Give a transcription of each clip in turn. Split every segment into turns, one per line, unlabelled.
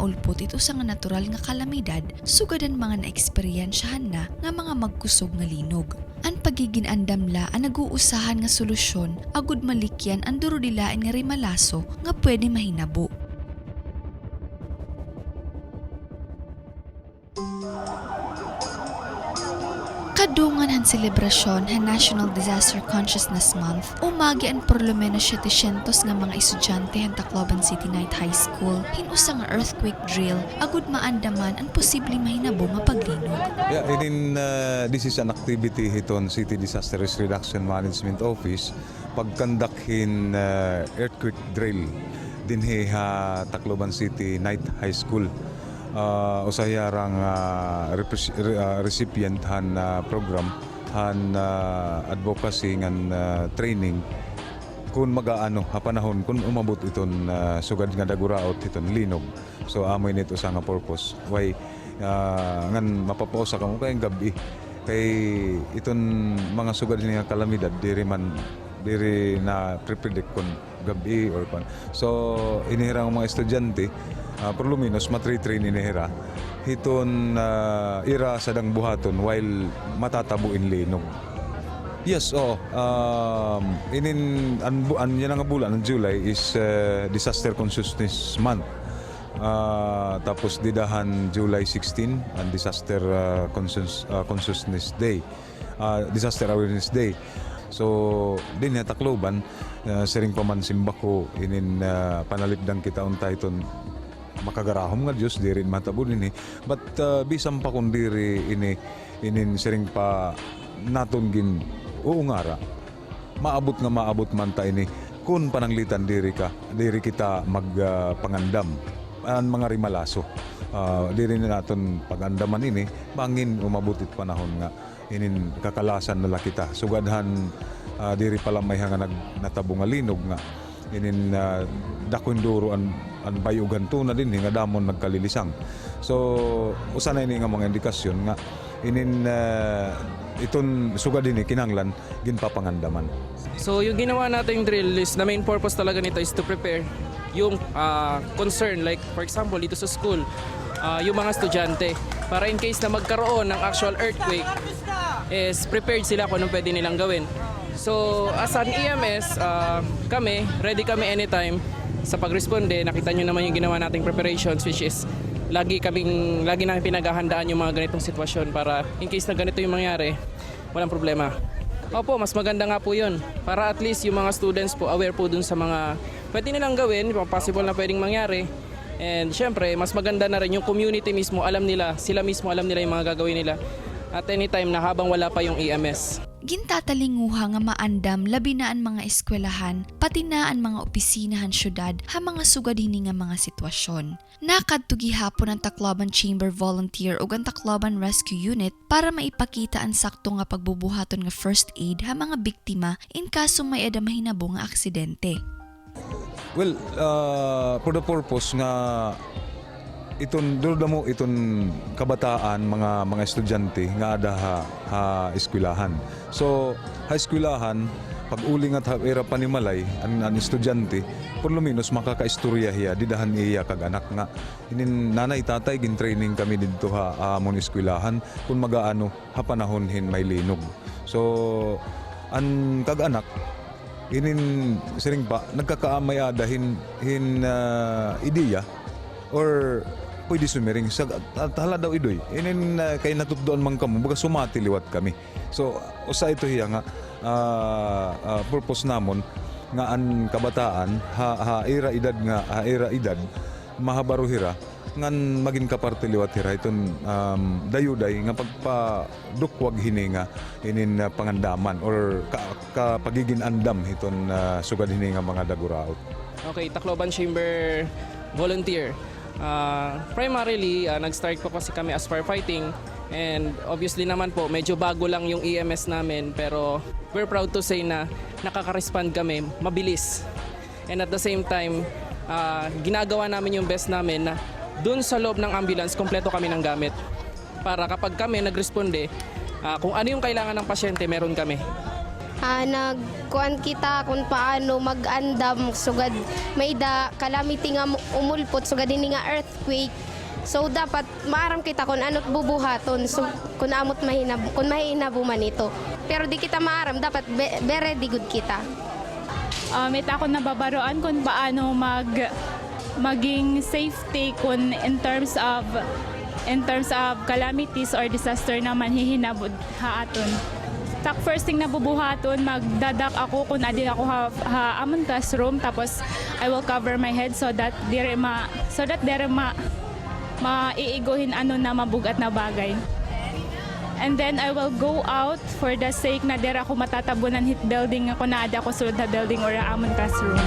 maulpot ito sa nga natural nga kalamidad, sugadan mga naeksperyensyahan na nga mga magkusog nga linog. Ang pagiging andamla ang naguusahan nga solusyon agud malikyan ang durodilain nga rimalaso nga pwede mahinabo. Kadungan han selebrasyon han National Disaster Consciousness Month, umagi ang porlumeno 700 nga mga estudyante han Tacloban City Night High School hinusa nga earthquake drill agud maandaman ang posibleng mahinabo nga paglinog.
Yeah, this is an activity hiton City Disaster Risk Reduction Management Office pagkandakhin earthquake drill dinhi ha Tacloban City Night High School. Usayarang recipient han program han advocacy ngan training kun magaano ha panahon kun umabot iton sugad nga daguraot iton linog. So amoy nito sa nga purpose why ngan mapapausa kamo kay gabi kay iton mga sugad nga kalamidad diri na predict kun gabi or pan. So inihirang mga estudyante por lo menos matritrain inihira hiton ira sadang buhaton while matatabuin linog. Yes, yan ang bulan ng July is Disaster Consciousness Month. Tapos didahan July 16 ang Disaster Consciousness Day, Disaster Awareness Day. So din na Tacloban sering paman simbako inin panalipdan kita untay ton makagarahom nga Diyos diri matabon ini but bisan pa kun diri inin sering pa naton gin uungara maabot man ta ini kun pananglitan diri kita magpangandam ang mga rimalaso diri naton pagandaman ini bangin umabutit panahon nga inin kakalasan nala kita sugadhan diri pala may nga natabo nga linog nga inin dakunduro an bayugan tuna din nga damon nagkalilisang. So usa na ini nga mga indikasyon nga inin iton sugad din kinanglan ginpapangandaman.
So yung ginawa nating drill is the main purpose talaga nito is to prepare yung concern like for example dito sa school yung mga estudyante para in case na magkaroon ng actual earthquake is prepared sila kung anong pwede nilang gawin. So as an EMS, ready kami anytime sa pagresponde. Nakita nyo naman yung ginawa nating preparations which is lagi namin pinaghahandaan yung mga ganitong sitwasyon para in case na ganito yung mangyari, walang problema. Opo, mas maganda nga po yun para at least yung mga students po aware po dun sa mga pwede nilang gawin, possible na pwedeng mangyari. And syempre, mas maganda na rin yung community mismo, sila mismo alam nila yung mga gagawin nila at anytime na habang wala pa yung EMS.
Gintatalinguha nga maandam labi na ang mga eskwelahan, pati na ang mga opisinahan syudad ha mga sugad hini nga mga sitwasyon. Nakadto gihapon ang Tacloban Chamber Volunteer ug ang Tacloban Rescue Unit para maipakita ang sakto nga pagbubuhaton nga first aid ha mga biktima in kaso may ada mahinabo nga aksidente.
Well, for the purpose nga iton kabataan mga estudyante nga ada ha eskwelahan. So ha eskwelahan pag uli nga era panimalay ang estudyante por lo menos makakaistorya hiya didahan iya kag anak nga inin nanay tatay gin training kami didto ha amon eskwelahan kun magaano ha panahon hin may linog. So an kag anak inin siring pa nagkakaamay ada hin ideya or pwede sumiring sa hala daw idoy inin kay natutdoan man kamo baga sumati liwat kami. So usa ito hiya nga purpose namon nga an kabataan ha era edad mahabaro hira ngan maging kaparte liwat hira iton dayuday nga pagpadukwag hini nga inin pangandaman or pagiging andam iton sugad hini nga mga daguraot.
Okay, Tacloban Chamber Volunteer. Primarily, nag-start po kasi kami as firefighting and obviously naman po medyo bago lang yung EMS namin pero we're proud to say na nakaka-respond kami mabilis and at the same time ginagawa namin yung best namin na dun sa loob ng ambulance kompleto kami ng gamit para kapag kami nag-responde kung ano yung kailangan ng pasyente meron kami.
nagkuan kita kung paano mag-andam sugad may da calamity nga umulpot sugad dinhi nga earthquake. So dapat maaram kita kung ano't bubuhaton so kung amot mahinabuman ito. Pero di kita maaram dapat be ready good kita.
May ako nababaroan kung paano maging safety kung in terms of calamities or disaster na manhihinabod haaton. First thing na bubuhaton, magdadak ako kung adi ako amon classroom, tapos I will cover my head so that dire maiiguhin ano na mabugat na bagay. And then I will go out for the sake na dire ako matatabunan hit building ako na adi ako sulod na building or amon classroom.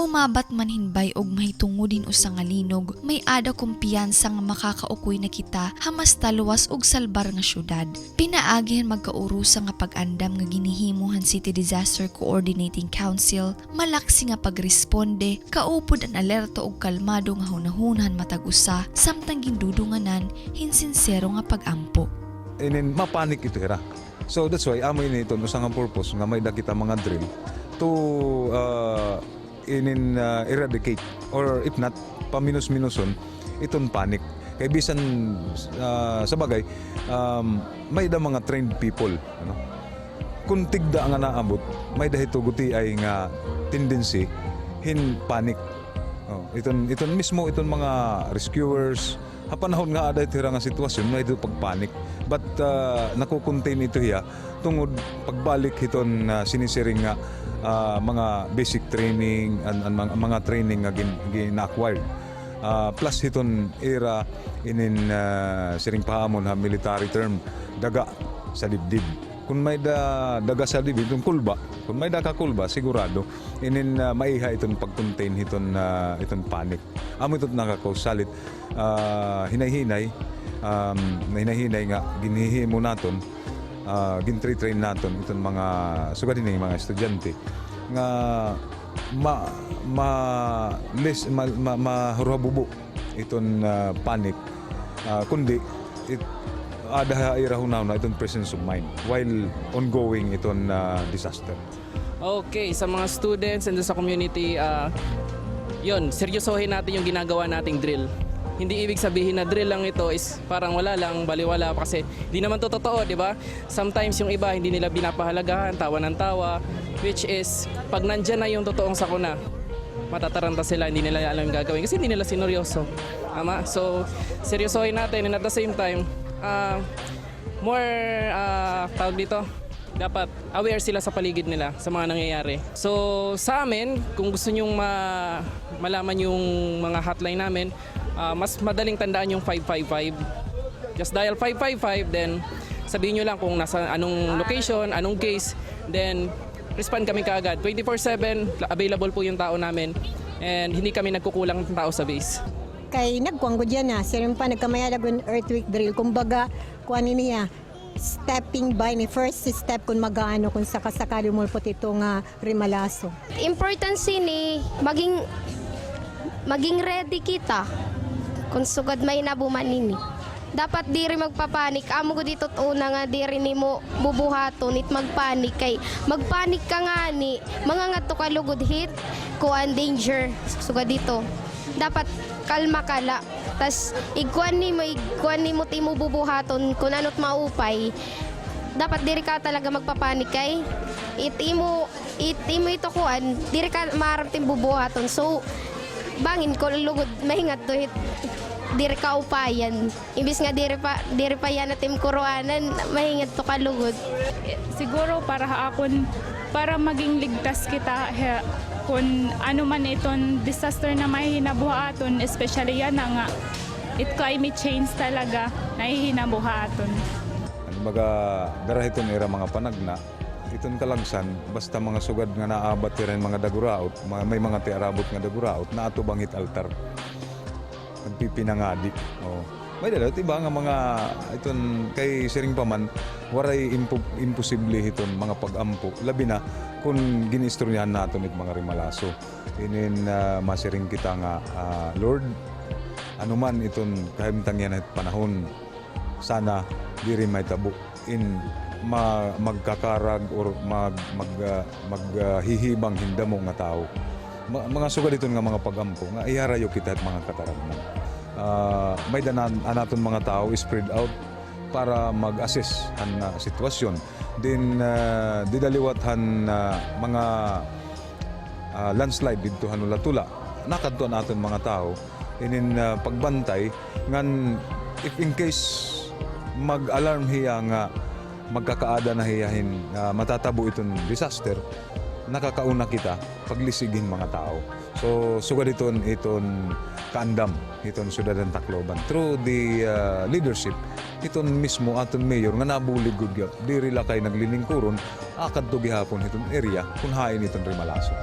Umabat man hinbay og mahitungudin usa nga linog, may ada kumpiyansa nga makakaukoy na kita hamas taluwas og salbar nga syudad. Pinaagihan magkaurusa nga pag-andam nga ginihimuhan City Disaster Coordinating Council, malaksi nga pagresponde, kaupod ang alerto og kalmado nga hunahunhan matag usa, samtang gindudunganan hinsinsero nga pag-ampo.
Inin mapanik ito hira. So that's why amo ini ito usang ang purpose nga may dakita mga drill to eradicate or if not paminus-minuson iton panic kay bisan sa bagay may da mga trained people ano kung tigda nga naabot may dahito guti ay nga tendency hin panic iton mismo iton mga rescuers hapanahon nga ada itira nga sitwasyon may dito pagpanik but nakukontain ito hiya tungod pagbalik iton sinisiring nga mga basic training and mga training nga gina-acquired plus hiton era inin siring pahamon ha military term daga sa dibdib kung may daga sa dibdib kung may daga kulba sigurado inin maiha iton pag-contain iton panic amo iton nakakausalit hinay-hinay nga ginihimo naton gin-train naton iton mga sugadin ng mga estudyante nga mahuruhabubo iton panic kundi ada irahunaw na iton presence of mind while ongoing iton disaster.
Okay, sa mga students and sa community, yun, seryosohin natin yung ginagawa nating drill. Hindi ibig sabihin na drill lang ito is parang wala lang, baliwala kasi di naman to totoo, di ba? Sometimes yung iba hindi nila binapahalagahan, tawa ng tawa, which is pag nandyan na yung totoong sakuna, matataranta sila, hindi nila alam yung gagawin kasi hindi nila sineryoso. Tama? So, seryosohin natin and at the same time, tawag dito, dapat aware sila sa paligid nila, sa mga nangyayari. So, sa amin, kung gusto nyong malaman yung mga hotline namin, mas madaling tandaan yung 555. Just dial 555, then sabihin nyo lang kung nasa anong location, anong case, then respond kami kaagad. 24/7, available po yung tao namin, and hindi kami nagkukulang ng tao sa base.
Kay nagkuang ko dyan sirim pa nagkamayalagon earthquake drill, kumbaga, kuha niya, stepping by ni first step kung magaano kung sakasakali mulpot ito nga rimalaso.
Importance ni maging ready kita kung sugad may nabuman nini. Dapat diri magpapanik. Amo ko dito una nga diri nimo bubuhaton it magpanik kay magpanik ka nga ni mga nga to kalugod hit kuan danger sugad dito. Dapat kalma kala. Tas iguan nimo timo bubuhaton kung ano't maupay. Dapat diri ka talaga magpapanik kay itimo ito kuan diri ka maramting bubuhaton. So bangin ko lugod mahingat to hit diri ka upayan. Imbis nga diri pa yan natim kuruanan, mahingad to kalugod.
Siguro para maging ligtas kita kung ano man itong disaster na may hinabuhaton, especially yan na nga climate change talaga na hinabuhaton.
Baga darahiton era mga panagna, iton kalagsan basta mga sugad nga naabat rin mga daguraot, may mga tiarabot nga daguraot na ato bangit altar. Nagpipinangadi. Oh. May dalot iba nga mga iton kay siring pa man waray imposible iton mga pag-ampo labi na kung ginistoryahan naton it mga rimalaso. Inin masiring kita nga Lord anuman iton kahimtang yan at panahon sana diri may tabo in magkakarag or maghihibang hindamo nga tao. Mga sugad iton nga mga pagampo nga iharayo kita at mga kataragman. May anaton mga tao spread out para mag-assess han sitwasyon. Din didaliwathan mga landslide dito hanulatula. Nakadto naton mga tao inin pagbantay ngan if in case mag-alarm hiya nga magkakaada na hiyahin matatabo itong disaster, nakakauna kita paglisigin mga tao. So sugad iton kaandam iton syudad ng Tacloban through the leadership iton mismo aton mayor nga nabulig gud diri la kay naglilingkuron akad to gihapon iton area kun hain iton rimalaso.